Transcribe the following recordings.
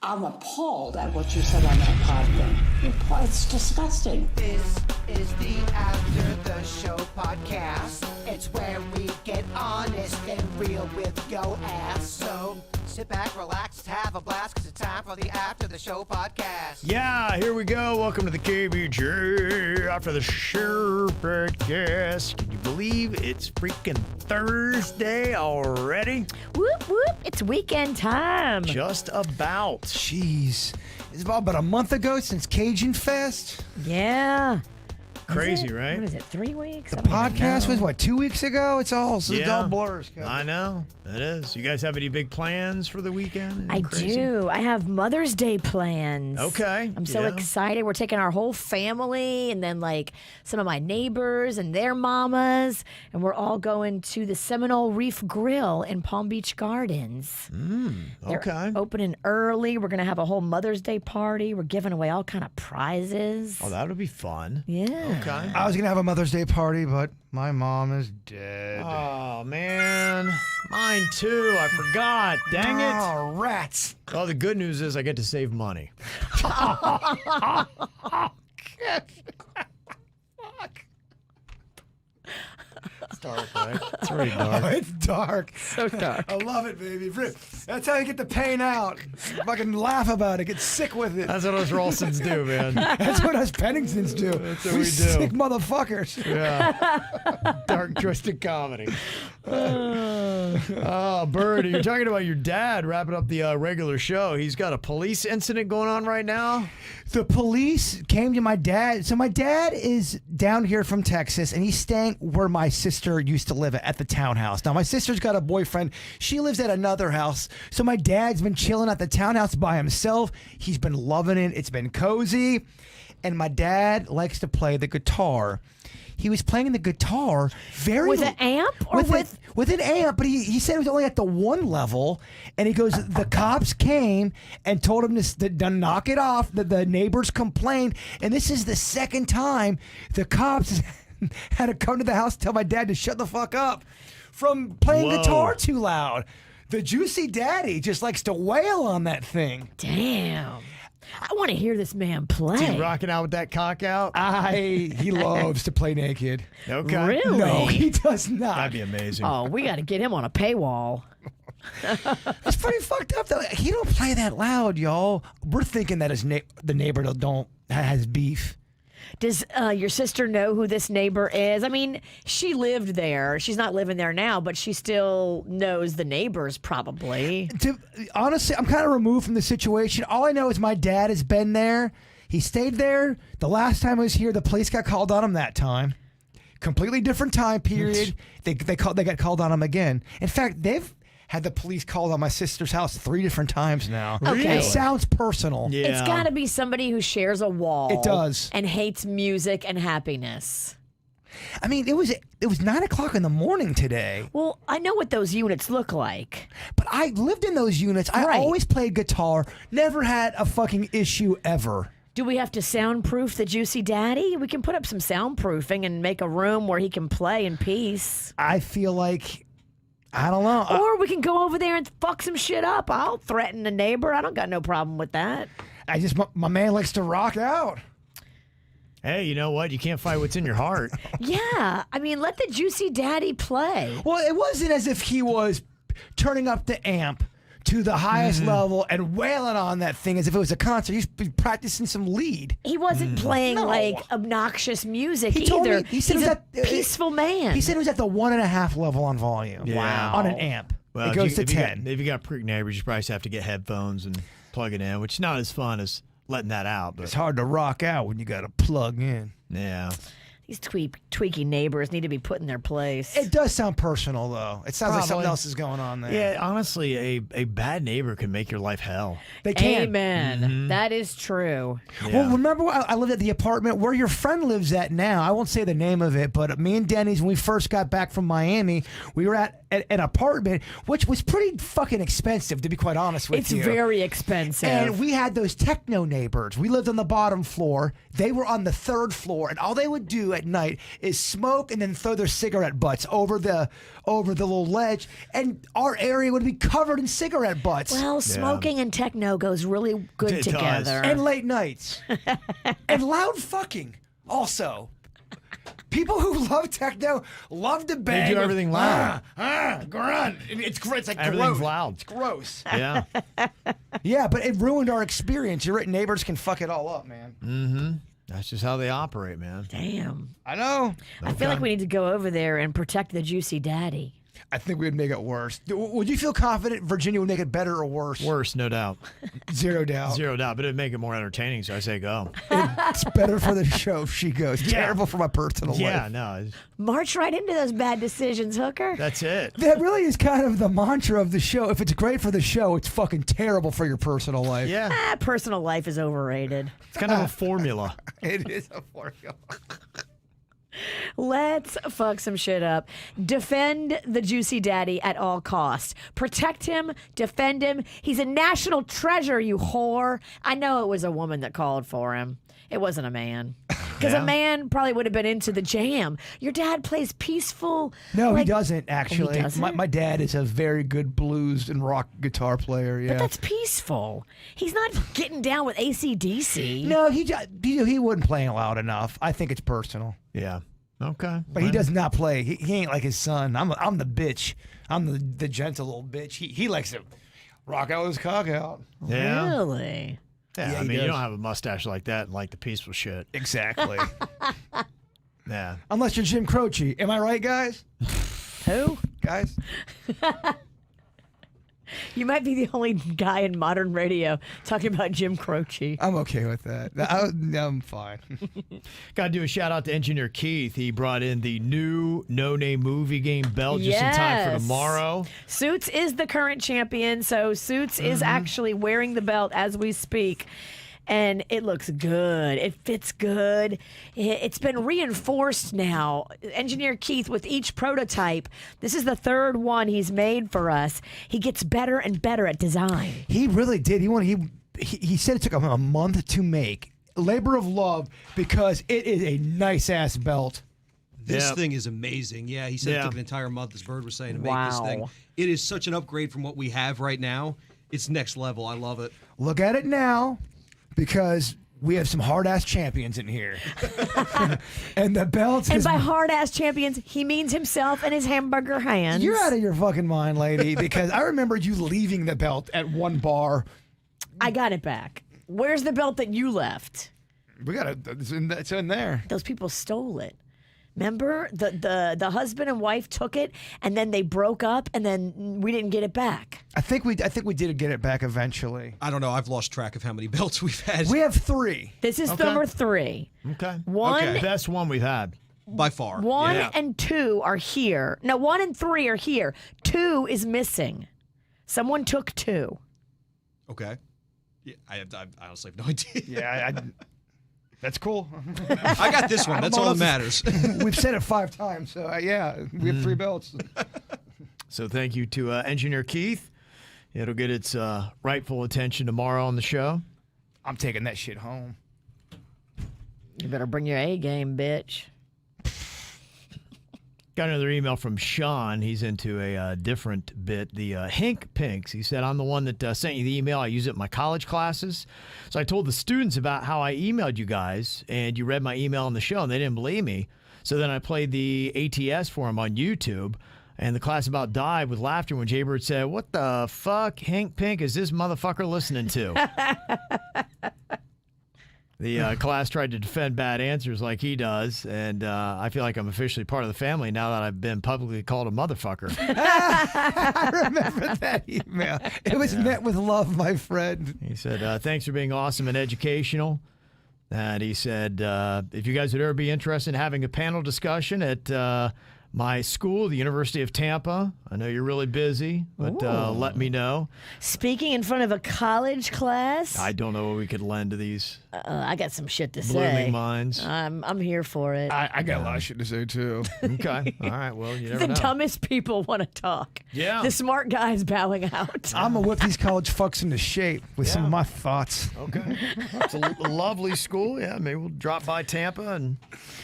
I'm appalled at what you said on that pod thing. It's disgusting. This is the After the Show podcast. It's where we get honest and real with yo ass. So sit back, relax, have a blast, because it's time for the After the Show podcast. Yeah, here we go. Welcome to the KVJ After the Show podcast. Can you believe it's freaking Thursday already? Whoop, whoop. It's weekend time. Just about. Jeez. It's about a month ago since Cajun Fest. Yeah. Crazy, right? What is it, 3 weeks? The podcast was, 2 weeks ago? It's all blurs. I know. It is. You guys have any big plans for the weekend? I do. I have Mother's Day plans. Okay. I'm so excited. We're taking our whole family and then like some of my neighbors and their mamas, and we're all going to the Seminole Reef Grill in Palm Beach Gardens. Okay. They're opening early. We're going to have a whole Mother's Day party. We're giving away all kind of prizes. Oh, that would be fun. Yeah. Okay. I was going to have a Mother's Day party, but my mom is dead. Oh, man. Mine too. I forgot. Dang it. Oh, rats. Well, the good news is I get to save money. It's dark, right? It's already dark. Oh, it's dark. So dark. I love it, baby. That's how you get the pain out. Fucking laugh about it. Get sick with it. That's what us Rolsons do, man. That's what us Penningtons do. That's what we do. Sick motherfuckers. Yeah. Dark, twisted comedy. Oh, Bird, you're talking about your dad wrapping up the regular show. He's got a police incident going on right now. The police came to my dad. So my dad is down here from Texas, and he's staying where my sister used to live at the townhouse. Now, my sister's got a boyfriend. She lives at another house. So my dad's been chilling at the townhouse by himself. He's been loving it. It's been cozy. And my dad likes to play the guitar. He was playing the guitar With an amp or with an amp, but he said it was only at the one level, and he goes, the cops came and told him to knock it off, that the neighbors complained, and this is the second time the cops had to come to the house and tell my dad to shut the fuck up from playing guitar too loud. The Juicy Daddy just likes to wail on that thing. Damn. I want to hear this man play. Is he rocking out with that cock out? He loves to play naked. Okay. Really? No, he does not. That'd be amazing. Oh, we got to get him on a paywall. It's pretty fucked up though. He don't play that loud, y'all. We're thinking that the neighbor has beef. Does your sister know who this neighbor is? I mean, she lived there. She's not living there now, but she still knows the neighbors probably. Honestly, I'm kind of removed from the situation. All I know is my dad has been there. He stayed there. The last time I was here, the police got called on him that time. Completely different time period. They got called on him again. In fact, they've had the police called on my sister's house 3 different times now. Okay. It sounds personal. Yeah. It's got to be somebody who shares a wall. It does. And hates music and happiness. I mean, it was 9 o'clock in the morning today. Well, I know what those units look like. But I lived in those units. I Right. always played guitar. Never had a fucking issue ever. Do we have to soundproof the Juicy Daddy? We can put up some soundproofing and make a room where he can play in peace. I feel like, I don't know. Or we can go over there and fuck some shit up. I'll threaten a neighbor. I don't got no problem with that. My man likes to rock out. Hey, you know what? You can't fight what's in your heart. Yeah. I mean, let the Juicy Daddy play. Well, it wasn't as if he was turning up the amp to the highest level and wailing on that thing as if it was a concert. He's practicing some lead. He wasn't playing No. like obnoxious music He told either. me- he said He's it was a peaceful man. He said it was at the 1.5 level on volume. Yeah. On an amp. Well, it goes to if you got- 10. if you got prick neighbors, you probably have to get headphones and plug it in, which is not as fun as letting that out. It's But hard to rock out when you got to plug in. yeah. These tweaky neighbors need to be put in their place. It does sound personal, though. It sounds like something Probably. else is going on there. Yeah, honestly, a bad neighbor can make your life hell. They can. Amen. That is true. Yeah. Well, remember I lived at the apartment where your friend lives at now. I won't say the name of it, but me and Denny's, when we first got back from Miami, we were at an apartment, which was pretty fucking expensive, to be quite honest with It's you. very expensive. And we had those techno neighbors. We lived on the bottom floor. They were on the 3rd floor, and all they would do at night is smoke and then throw their cigarette butts over the little ledge, and our area would be covered in cigarette butts. Well, smoking and techno goes really good It does. together. And late nights. And loud fucking also. People who love techno love to bang. They do everything loud. Grunt. It's like Everything's gross. loud. It's gross. Yeah. Yeah, but it ruined our experience. Your neighbors can fuck it all up, man. That's just how they operate, man. Damn. I know. I feel like we need to go over there and protect the juicy daddy. I think we would make it worse. Would you feel confident Virginia would make it better or worse? Worse, no doubt. Zero doubt. Zero doubt, but it'd make it more entertaining, so I say go. It's better for the show if she goes. Yeah. Terrible for my personal Yeah, life. no, March right into those bad decisions, Hooker. that's it. That really is kind of the mantra of the show. If it's great for the show, it's fucking terrible for your personal life. Yeah, Personal life is overrated. it's kind of a formula. It is a formula. Let's fuck some shit up. Defend the juicy daddy at all costs. Protect him. Defend him. He's a national treasure, you whore. I know it was a woman that called for him. It wasn't a man. Because Yeah. a man probably would have been into the jam. Your dad plays peaceful. No, like- he doesn't, actually. He doesn't? My dad is a very good blues and rock guitar player, yeah. But that's peaceful. He's not getting down with AC/DC. No, he wouldn't play loud enough. I think it's personal. Yeah. Okay. But he does not play. He ain't like his son. I'm the bitch. I'm the gentle little bitch. He likes to rock out his cock out. Yeah. Really? Yeah, Yeah, I he mean, you does. don't have a mustache like that and like the peaceful shit. Exactly. Yeah. Unless you're Jim Croce. Am I right, guys? Who? Guys? You might be the only guy in modern radio talking about Jim Croce. I'm okay with that. I'm fine. Got to do a shout out to Engineer Keith. He brought in the new No Name movie game belt just in time for Yes. tomorrow. Suits is the current champion, so Suits is actually wearing the belt as we speak. And it looks good. It fits good. It's been reinforced now. Engineer Keith, with each prototype, this is the third one he's made for us. He gets better and better at design. He really did. He said it took him a month to make. Labor of love, because it is a nice ass belt. This Yep. thing is amazing. Yeah, he said Yeah. it took an entire month, as Bird was saying, to make this Wow. thing. It is such an upgrade from what we have right now. It's next level. I love it. Look at it now, because we have some hard ass champions in here. And the belts. And by hard ass champions, he means himself and his hamburger hands. You're out of your fucking mind, lady, because I remember you leaving the belt at one bar. I got it back. Where's the belt that you left? We got it. It's in there. Those people stole it. Remember, the husband and wife took it, and then they broke up, and then we didn't get it back. I think we did get it back eventually. I don't know. I've lost track of how many belts we've had. We have 3. This is Okay. number 3. Okay. One, Okay. Best one we've had. by far. 1 Yeah. and 2 are here. No, 1 and 3 are here. 2 is missing. Someone took 2. Okay. Yeah, I honestly have no idea. Yeah, that's cool. I got this one. That's all that matters. We've said it 5 times, so yeah, we have 3 belts. So thank you to Engineer Keith. It'll get its rightful attention tomorrow on the show. I'm taking that shit home. You better bring your A game, bitch. Got another email from Sean. He's into a different bit, the Hink Pinks. He said, I'm the one that sent you the email. I use it in my college classes. So I told the students about how I emailed you guys, and you read my email on the show, and they didn't believe me. So then I played the ATS for them on YouTube, and the class about died with laughter when Jaybird said, what the fuck, Hink Pink, is this motherfucker listening to? The class tried to defend bad answers like he does, and I feel like I'm officially part of the family now that I've been publicly called a motherfucker. I remember that email. It was met with love, my friend. He said, thanks for being awesome and educational. And he said, if you guys would ever be interested in having a panel discussion at My school, the University of Tampa. I know you're really busy, but let me know. Speaking in front of a college class. I don't know what we could lend to these I got some shit to say. blooming minds. I'm here for it. I got a lot of shit to say too. Okay. All right. Well, you never The know. dumbest people want to talk. Yeah. The smart guys bowing out. I'm gonna whip these college fucks into shape with some of my thoughts. Okay. It's a lovely school. Yeah, maybe we'll drop by Tampa and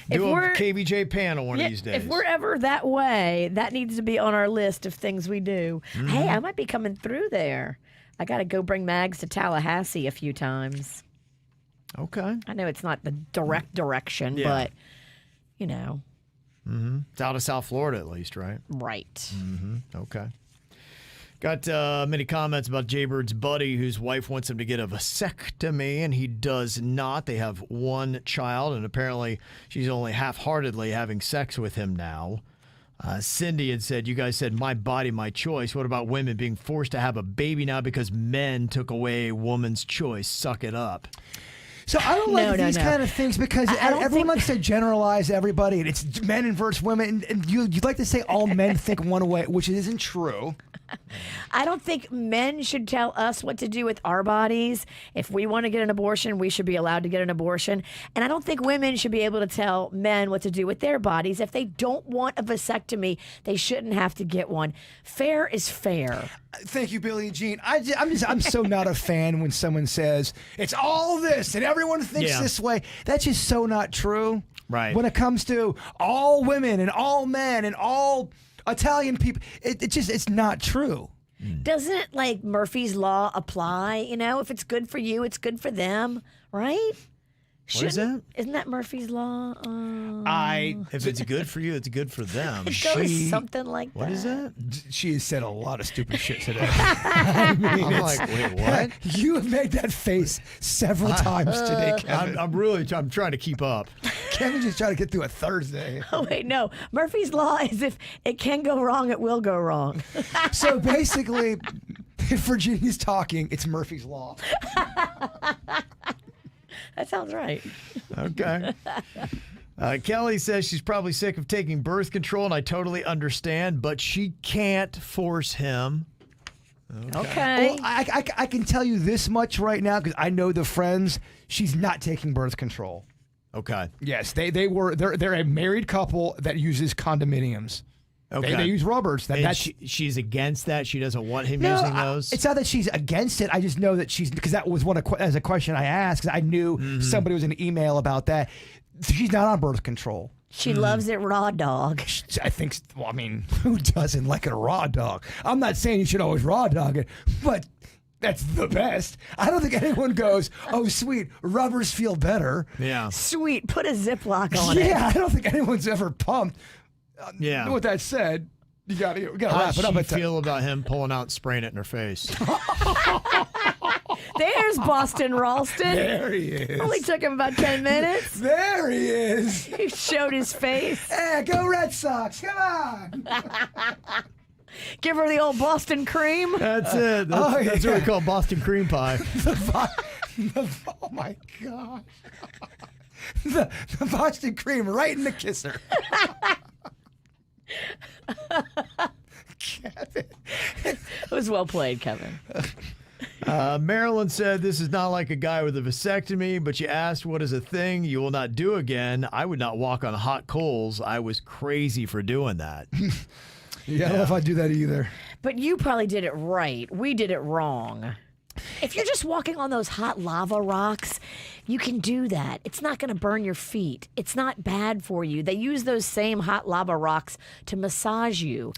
If do a we're- KVJ panel one Yeah, of these days. if we're ever that way, that needs to be on our list of things we do. Mm-hmm. Hey, I might be coming through there. I got to go bring Mags to Tallahassee a few times. Okay. I know it's not the direct direction, Yeah. but, you know, It's out of South Florida at least, right? right. Okay. Got many comments about Jaybird's buddy whose wife wants him to get a vasectomy, and he does not. They have one child, and apparently she's only half-heartedly having sex with him now. Cindy had said, you guys said, my body, my choice. What about women being forced to have a baby now because men took away a woman's choice? Suck it up. So I don't like these no. kind of things because I don't everyone think- likes to generalize everybody, and it's men versus women, and you'd like to say all men think one way, which isn't true. I don't think men should tell us what to do with our bodies. If we want to get an abortion, we should be allowed to get an abortion. And I don't think women should be able to tell men what to do with their bodies. If they don't want a vasectomy, they shouldn't have to get one. Fair is fair. Thank you, Billy and Jean. I'm so not a fan when someone says it's all this and everyone thinks Yeah. this way. That's just so not true. Right. When it comes to all women and all men and all Italian people, it's not true. Doesn't like Murphy's Law apply? You know, if it's good for you, it's good for them, right? What is that? Isn't that Murphy's Law? If it's good for you, it's good for them. It goes something like that. What is that? She has said a lot of stupid shit today. I'm like, wait, what? You have made that face several times today, Kevin. I'm trying to keep up. Kevin's just trying to get through a Thursday. Oh, wait, no. Murphy's Law is if it can go wrong, it will go wrong. So basically, if Virginia's talking, it's Murphy's Law. That sounds right. Okay. Kelly says she's probably sick of taking birth control, and I totally understand, but she can't force him. Okay. Well, I can tell you this much right now because I know the friends. She's not taking birth control. Okay. Yes, they're a married couple that uses condominiums. Okay. They use rubbers. And she's against that. She doesn't want him using those. It's not that she's against it. I just know that because that was as a question I asked. 'Cause I knew somebody was in an email about that. She's not on birth control. She loves it raw dog. I think. Well, I mean, who doesn't like a raw dog? I'm not saying you should always raw dog it, but that's the best. I don't think anyone goes, "Oh, sweet, rubbers feel better." Yeah. Sweet. Put a Ziploc on it. Yeah, I don't think anyone's ever pumped. Yeah. With that said, we gotta How wrap does it up. she At feel about him pulling out and spraying it in her face? There's Boston Ralston. There he is. Only took him about 10 minutes. There he is. He showed his face. Hey, go Red Sox! Come on. Give her the old Boston cream. That's it. That's what we call Boston cream pie. Oh my God. The Boston cream right in the kisser. Kevin. It was well played, Kevin. Marilyn said, this is not like a guy with a vasectomy, but you asked what is a thing you will not do again. I would not walk on hot coals. I was crazy for doing that. Yeah, I don't know if I'd do that either. But you probably did it right. We did it wrong. If you're just walking on those hot lava rocks, you can do that. It's not going to burn your feet. It's not bad for you. They use those same hot lava rocks to massage you.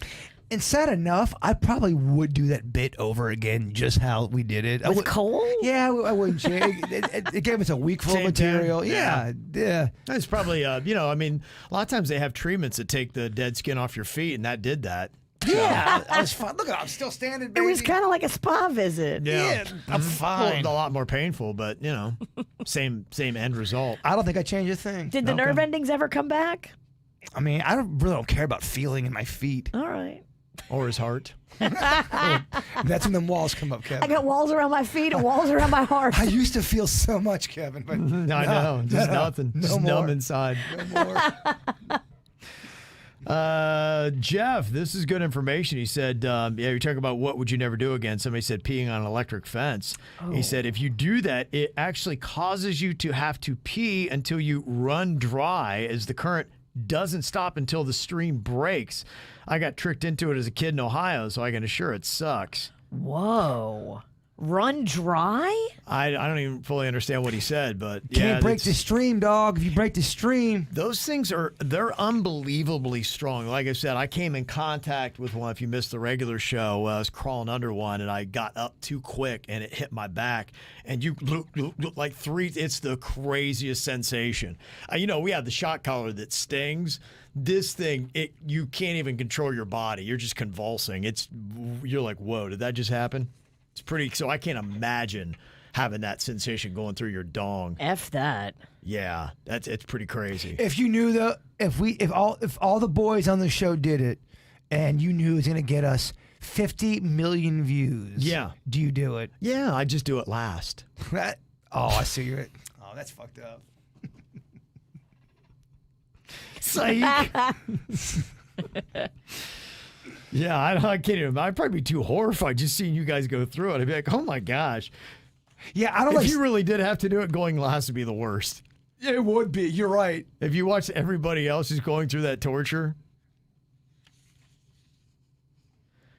And sad enough, I probably would do that bit over again, just how we did it. With coal? Yeah, I wouldn't change. It gave us a week full of Same time. material. Yeah. It's probably, a lot of times they have treatments that take the dead skin off your feet, and that did that. Yeah, I was fine. Look, I'm still standing, It baby. was kind of like a spa visit. Yeah, I'm fine. Well, a lot more painful, but, same end result. I don't think I changed a thing. Did the nerve endings ever come back? I mean, I really don't care about feeling in my feet. All right. Or his heart. That's when them walls come up, Kevin. I got walls around my feet and walls around my heart. I used to feel so much, Kevin, but I know. Just nothing. No Just more. numb inside. No more. Jeff, this is good information. He said, yeah, you're talking about what would you never do again. Somebody said peeing on an electric fence. He said, if you do that, it actually causes you to have to pee until you run dry, as the current doesn't stop until the stream breaks. I got tricked into it as a kid in Ohio, so I can assure it sucks. Whoa. Run dry? I don't even fully understand what he said, but yeah, Can't break the stream, dog. If you break the stream. those things they're unbelievably strong. Like I said, I came in contact with one. If you missed the regular show, I was crawling under one and I got up too quick and it hit my back. And you like it's the craziest sensation. We have the shock collar that stings. This thing, you can't even control your body. You're just convulsing. You're like, whoa, did that just happen? It's pretty. So I can't imagine having that sensation going through your dong. F that. Yeah, it's pretty crazy. If you knew if all the boys on the show did it, and you knew it was gonna get us 50 million views, Yeah. do you do it? Yeah, I just do it last. I see you. Oh, that's fucked up. Psych. Yeah, I can't even. I'd probably be too horrified just seeing you guys go through it. I'd be like, oh my gosh. Yeah, I don't If like. you really did have to do it, going last would be the worst. It would be. You're right. If you watch everybody else who's going through that torture.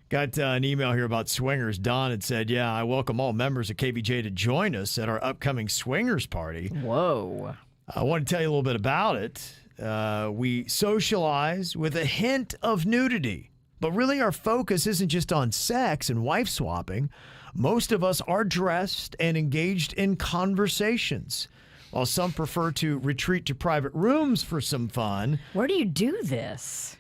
Got an email here about swingers. Don had said, yeah, I welcome all members of KVJ to join us at our upcoming swingers party. Whoa. I want to tell you a little bit about it. We socialize with a hint of nudity, but really our focus isn't just on sex and wife swapping. Most of us are dressed and engaged in conversations, while some prefer to retreat to private rooms for some fun. Where do you do this?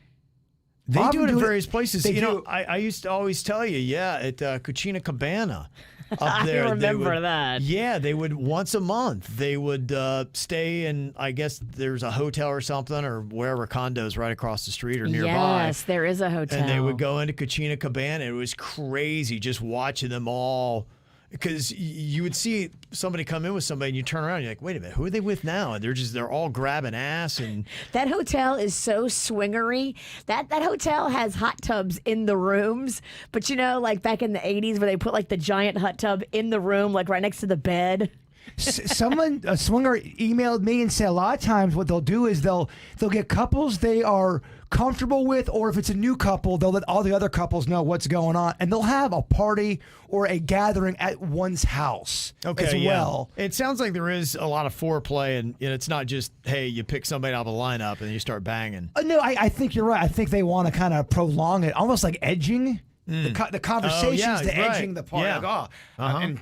They Bob do it in do it- various places. they do. I used to always tell you, at Cucina Cabana up I there. they remember would- that. Yeah, they would once a month. They would stay in, I guess there's a hotel or something, or wherever, condos right across the street or nearby. Yes, there is a hotel. And they would go into Cucina Cabana. It was crazy just watching them all. Because you would see somebody come in with somebody and you turn around and you're like, wait a minute, who are they with now? And they're all grabbing ass. And That hotel is so swingery. That hotel has hot tubs in the rooms. But like back in the 80s where they put like the giant hot tub in the room, like right next to the bed. Someone, a swinger, emailed me and said a lot of times what they'll do is they'll get couples they are comfortable with, or if it's a new couple, they'll let all the other couples know what's going on, and they'll have a party or a gathering at one's house as well. It sounds like there is a lot of foreplay, and it's not just, hey, you pick somebody out of a lineup and you start banging. No, I think you're right. I think they want to kind of prolong it, almost like edging. The conversations, yeah, the right. edging the part. Yeah. Like,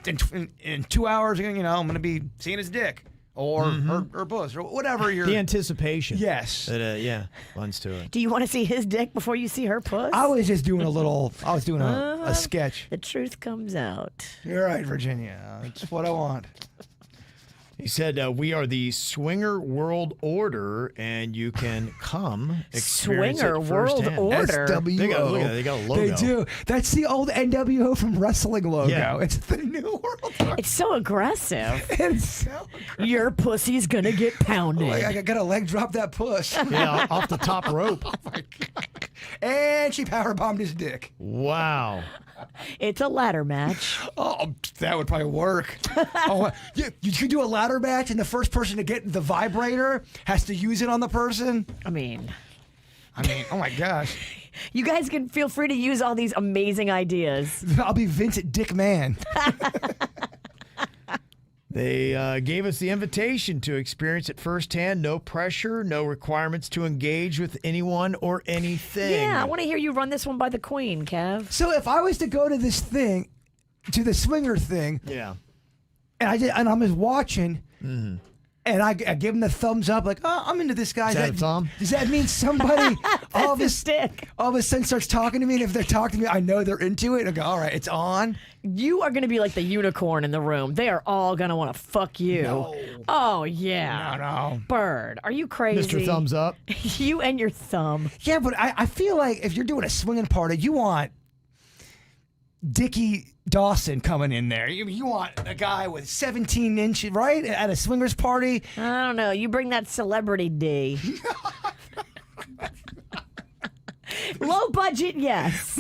in 2 hours, I'm going to be seeing his dick or her puss or whatever you're. The anticipation. Yes. That, runs to it. Do you want to see his dick before you see her puss? I was just doing a sketch. The truth comes out. You're right, Virginia. It's what I want. He said, we are the Swinger World Order, and you can come experience Swinger it World firsthand. Order. SWO. They got a logo. They do. That's the old NWO from wrestling logo. Yeah. It's the new world order. It's so aggressive. It's so Your pussy's gonna get pounded. like, I got a leg drop that push. Yeah, off the top rope. And she powerbombed his dick. Wow. It's a ladder match. Oh, that would probably work. You could do a ladder match, and the first person to get the vibrator has to use it on the person. I mean, Oh my gosh. you guys can feel free to use all these amazing ideas. I'll be Vincent Dick Man. They gave us the invitation to experience it firsthand. No pressure, no requirements to engage with anyone or anything. Yeah, I want to hear you run this one by the queen, Kev. So if I was to go to this thing, to the swinger thing, Yeah. and I'm just watching, and I give him the thumbs up, like, oh, I'm into this guy. Is that a thumb? Does that mean somebody all of the a stick. all of a sudden starts talking to me? And if they're talking to me, I know they're into it. I go, all right, it's on. You are going to be like the unicorn in the room. They are all going to want to fuck you. No. Oh, yeah. No. Bird, are you crazy? Mr. Thumbs Up. You and your thumb. Yeah, but I feel like if you're doing a swinging party, you want Dickie Dawson coming in there. You want a guy with 17 inches, right? At a swingers party. I don't know. You bring that celebrity D. Low budget, yes.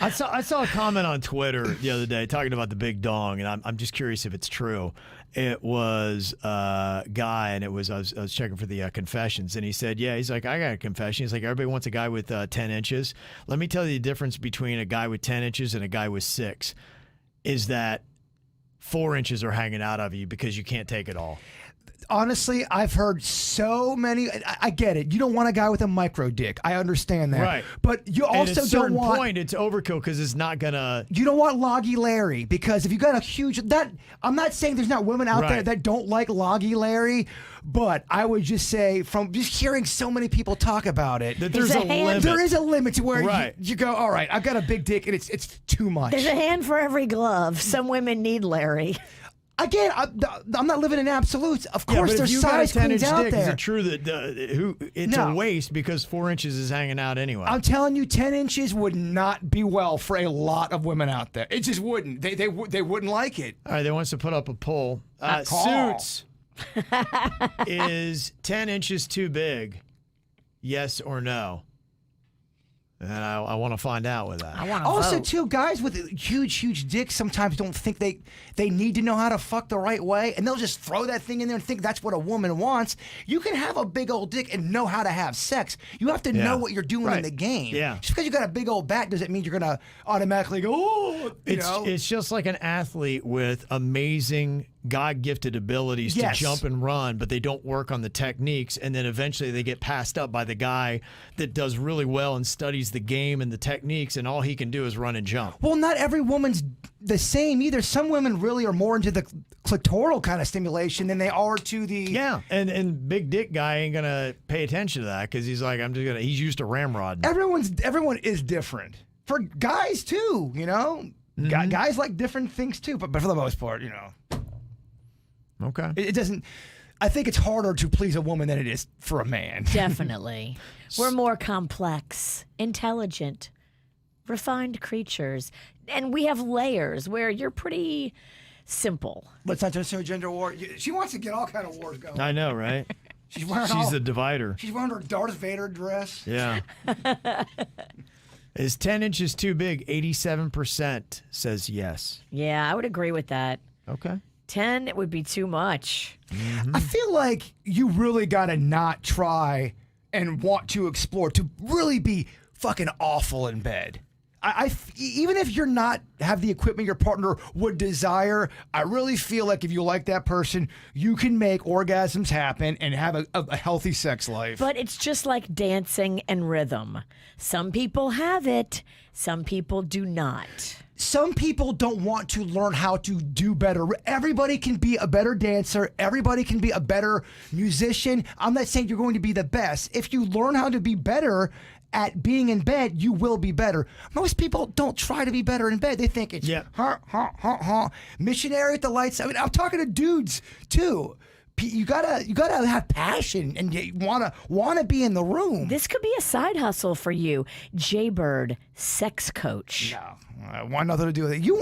I saw a comment on Twitter the other day talking about the big dong, and I'm just curious if it's true. It was a guy, and I was checking for the confessions, and he said, yeah, he's like, I got a confession. He's like, everybody wants a guy with 10 inches. Let me tell you the difference between a guy with 10 inches and a guy with 6 is that 4 inches are hanging out of you because you can't take it all. Honestly, I've heard so many. I get it. You don't want a guy with a micro dick. I understand that. Right. But you And also at a don't certain want. point, it's overkill because it's not gonna. You don't want Loggy Larry because if you got a huge that I'm not saying there's not women out there Right. that don't like Loggy Larry, but I would just say from just hearing so many people talk about it, That there's a a hand- limit. there is a limit to where Right. you go. All right, I've got a big dick and it's too much. There's a hand for every glove. Some women need Larry. Again, I'm not living in absolutes. Of Yeah, course, but if there's you got a size queens 10-inch out dick, is there. it true that it's No. a waste because 4 inches is hanging out anyway? I'm telling you, 10 inches would not be well for a lot of women out there. It just wouldn't. They wouldn't like it. All right, they wants to put up a poll. call. Suits is 10 inches too big? Yes or no? And I want to find out with that. I want to Also, vote. too, guys with huge dicks sometimes don't think they need to know how to fuck the right way, and they'll just throw that thing in there and think that's what a woman wants. You can have a big old dick and know how to have sex. You have to Yeah. know what you're doing in Right. the game. Yeah. Just because you got a big old back doesn't mean you're gonna automatically go, oh, you know. It's just like an athlete with amazing God-gifted abilities Yes. to jump and run, but they don't work on the techniques, and then eventually they get passed up by the guy that does really well and studies the game and the techniques, and all he can do is run and jump. Well, not every woman's the same either. Some women really are more into the clitoral kind of stimulation than they are to the. Yeah, and big dick guy ain't gonna pay attention to that because he's like, he's used to ramrod. Everyone is different. For guys too, you know. Guys like different things too, but for the most part, you know, Okay. it doesn't. I think it's harder to please a woman than it is for a man. Definitely. We're more complex, intelligent, refined creatures. And we have layers where you're pretty simple. Let's not just say gender war. She wants to get all kind of wars going. I know, right? She's wearing She's the divider. She's wearing her Darth Vader dress. Yeah. Is 10 inches too big? 87% says yes. Yeah, I would agree with that. Okay. 10, it would be too much. I feel like you really got to not try and want to explore to really be fucking awful in bed. Even if you're not have the equipment your partner would desire, I really feel like if you like that person, you can make orgasms happen and have a healthy sex life. But it's just like dancing and rhythm. Some people have it, some people do not. Some people don't want to learn how to do better. Everybody can be a better dancer. Everybody can be a better musician. I'm not saying you're going to be the best. If you learn how to be better at being in bed, you will be better. Most people don't try to be better in bed. They think it's missionary at the lights. I mean, I'm talking to dudes too. You gotta have passion and you wanna be in the room. This could be a side hustle for you. Jaybird, sex coach. No, I want nothing to do with it. You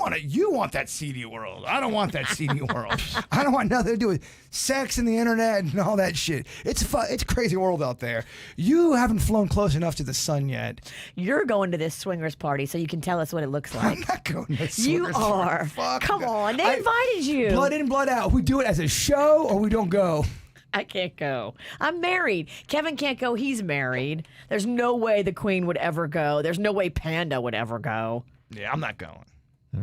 want that seedy world. I don't want that seedy world. I don't want nothing to do with sex and the internet and all that shit. It's a crazy world out there. You haven't flown close enough to the sun yet. You're going to this swingers party, so you can tell us what it looks like. I'm not going to You swingers are. party. Fuck Come that. on, they invited you. Blood in, blood out. We do it as a show or we don't go. I can't go. I'm married. Kevin can't go. He's married. There's no way the Queen would ever go. There's no way Panda would ever go. Yeah, I'm not going.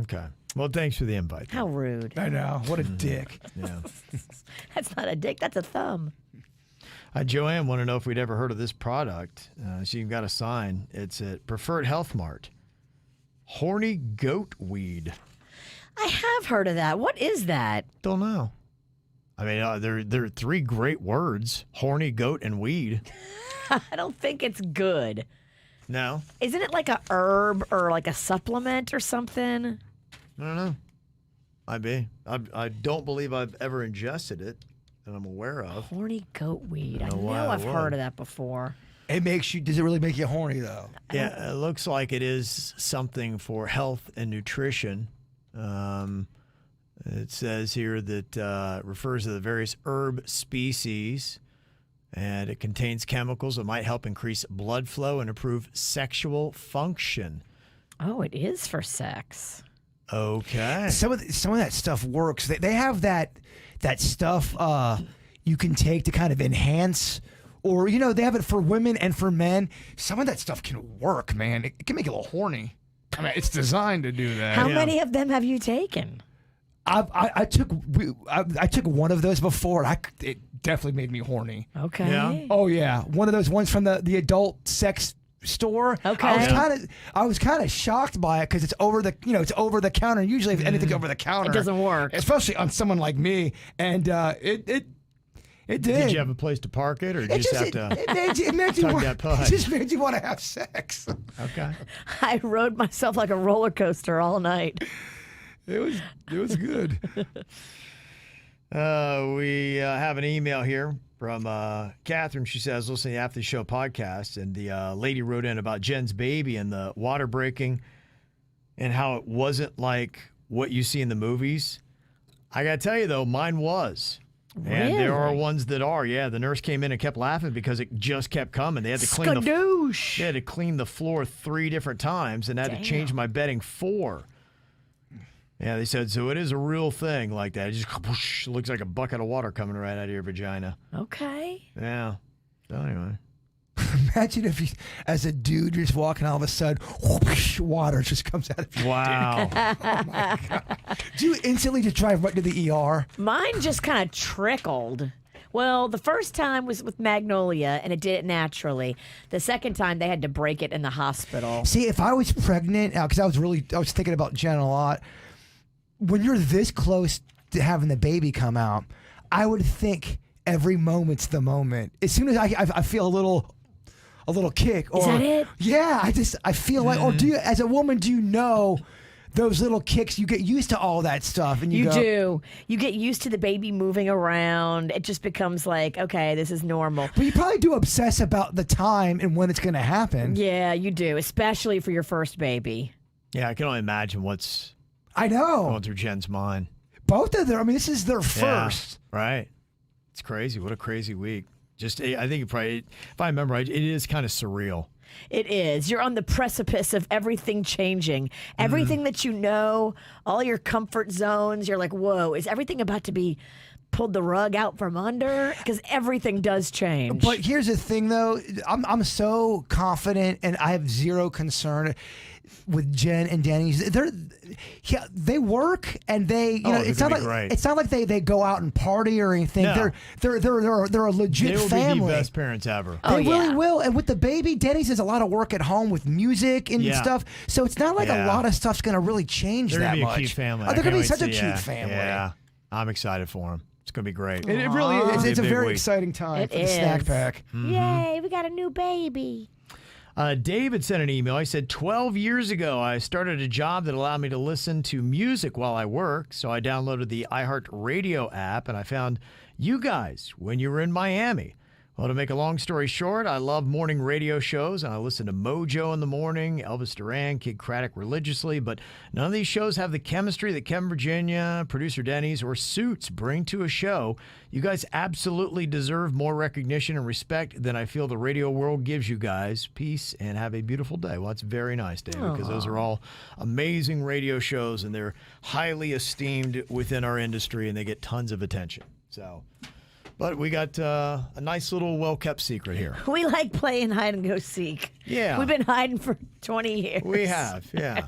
Okay. Well, thanks for the invite. How rude. I know. What a dick. Yeah. That's not a dick. That's a thumb. Joanne wanted to know if we'd ever heard of this product. She got a sign. It's at Preferred Health Mart. Horny goat weed. I have heard of that. What is that? Don't know. I mean, there are three great words: horny, goat, and weed. I don't think it's good. No, Isn't it like a herb or like a supplement or something? I don't know. Might be. I don't believe I've ever ingested it that I'm aware of. Horny goat weed. I know why know I I've would. heard of that before. Does it really make you horny though? Yeah, it looks like it is something for health and nutrition. It says here that refers to the various herb species and it contains chemicals that might help increase blood flow and improve sexual function. Oh, it is for sex. Okay. Some of that stuff works. They have that stuff you can take to kind of enhance, or they have it for women and for men. Some of that stuff can work, man. It can make you a little horny. I mean, it's designed to do that. How many of them have you taken? I took one of those before. It definitely made me horny. Okay. Yeah. Oh yeah, one of those ones from the adult sex store. Okay. I was kind of shocked by it because it's over the counter. Usually, if anything's over the counter, It doesn't work. especially on someone like me. And it did. Did you have a place to park it, or did you just have to it made you tug want, that putt? it just made you want to have sex. Okay. I rode myself like a roller coaster all night. It was good. We have an email here from Catherine. She says, listening to the After the Show podcast, and the lady wrote in about Jen's baby and the water breaking and how it wasn't like what you see in the movies. I got to tell you, though, mine was. And there are Really? ones that are. Yeah, the nurse came in and kept laughing because it just kept coming. They had to clean Skadoosh. they had to clean the floor 3 different times and had to change my bedding 4. Yeah, they said, so it is a real thing like that. It just whoosh, looks like a bucket of water coming right out of your vagina. Okay. Yeah. So anyway. Imagine if as a dude, you're just walking, all of a sudden, whoosh, water just comes out of you. Wow. Do you instantly just drive right to the ER? Mine just kind of trickled. Well, the first time was with Magnolia, and it did it naturally. The second time, they had to break it in the hospital. See, if I was pregnant, because I was thinking about Jen a lot. When you're this close to having the baby come out, I would think every moment's the moment. As soon as I feel a little kick, or Is that it? Yeah, I feel like, or as a woman, do you know those little kicks? You get used to all that stuff, and you go, do. You get used to the baby moving around. It just becomes like, okay, this is normal. But you probably do obsess about the time and when it's going to happen. Yeah, you do, especially for your first baby. Yeah, I can only imagine what's I know. going through Jen's mind. Both of them. I mean, this is their Yeah, first. right. It's crazy. What a crazy week. Just, I think it probably, if I remember right, it is kind of surreal. It is. You're on the precipice of everything changing. Everything that you know, all your comfort zones, you're like, whoa, is everything about to be pulled the rug out from under? Because everything does change. But here's the thing, though. I'm so confident, and I have zero concern with Jen and Danny. They work, and they it's not like great. it's not like they go out and party or anything. No. They're a legit They will family. be the best parents ever. Oh, They really yeah. will. And with the baby, Denny's does a lot of work at home with music and Yeah. stuff. So it's not like a Yeah. lot of stuff's going to really change They're that going to be much. a cute family. Oh, I they're going to be can't such a wait to see- cute family. Yeah. I'm excited for them. It's going to be great. It really is. It's a Big very week. exciting time It for the snack is. pack. Yay, we got a new baby. David sent an email. He said, 12 years ago, I started a job that allowed me to listen to music while I work. So I downloaded the iHeartRadio app, and I found you guys when you were in Miami. Well, to make a long story short, I love morning radio shows, and I listen to Mojo in the morning, Elvis Duran, Kid Craddock religiously, but none of these shows have the chemistry that Kevin Virginia, producer Denny's, or Suits bring to a show. You guys absolutely deserve more recognition and respect than I feel the radio world gives you guys. Peace, and have a beautiful day. Well, that's very nice, David, because those are all amazing radio shows, and they're highly esteemed within our industry, and they get tons of attention. So... But we got a nice little well-kept secret here. We like playing hide and go seek. Yeah. We've been hiding for 20 years. We have, yeah.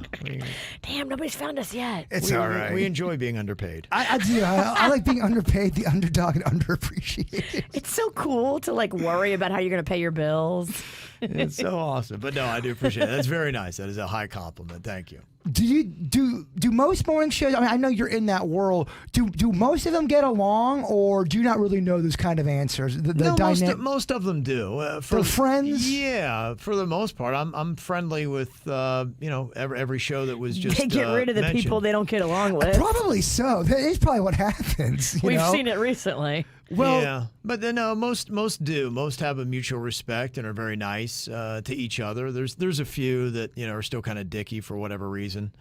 Damn, nobody's found us yet. It's all right. We enjoy being underpaid. I do. I like being underpaid, the underdog, and underappreciated. It's so cool to like worry about how you're going to pay your bills. It's so awesome. But no, I do appreciate it. That's very nice. That is a high compliment. Thank you. Do most morning shows? I mean, I know you're in that world. Do most of them get along, or do you not really know those kind of answers? Most of them do. They're friends? Yeah, for the most part. I'm friendly with every show that was just They get rid of the mentioned. people they don't get along with. Probably so. That is probably what happens. you We've know? seen it recently. Well, yeah, but then no, most do. Most have a mutual respect and are very nice to each other. There's a few that are still kind of dicky for whatever reason.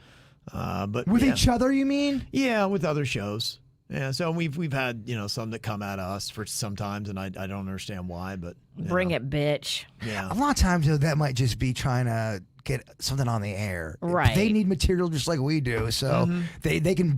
But with yeah. each other, you mean? Yeah, with other shows. Yeah, so we've had some that come at us for sometimes, and I don't understand why, but Bring it, bitch. Yeah, A lot of times, though, that might just be trying to get something on the air. Right. They need material just like we do, so they can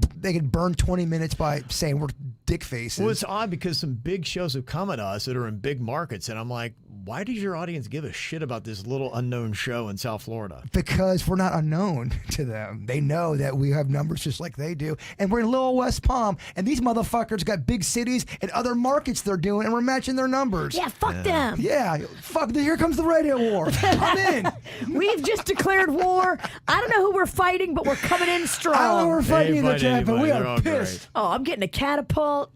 burn 20 minutes by saying we're dick faces. Well, it's odd because some big shows have come at us that are in big markets, and I'm like, why does your audience give a shit about this little unknown show in South Florida? Because we're not unknown to them. They know that we have numbers just like they do. And we're in Little West Palm, and these motherfuckers got big cities and other markets they're doing, and we're matching their numbers. Yeah, fuck them. Yeah, fuck, here comes the radio war. I'm in. We've just declared war. I don't know who we're fighting, but we're coming in strong. I don't know we're fighting They either, fight Jack, but we anybody. They're are all great. pissed. Oh, I'm getting a catapult.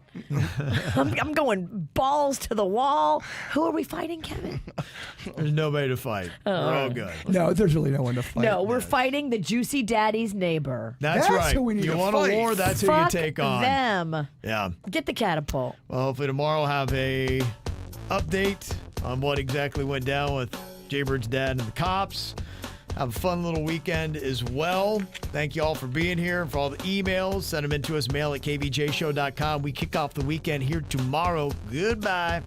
I'm going balls to the wall. Who are we fighting, Kevin? There's nobody to fight. We're all good. No, there's really no one to fight. No, we're fighting the Juicy Daddy's neighbor. That's That's right. who we need You to want fight. a war? That's who you Fuck take on. them. Yeah. Get the catapult. Well, hopefully tomorrow we'll have a update on what exactly went down with Jaybird's dad and the cops. Have a fun little weekend as well. Thank you all for being here and for all the emails. Send them in to us, mail at kvjshow.com. We kick off the weekend here tomorrow. Goodbye.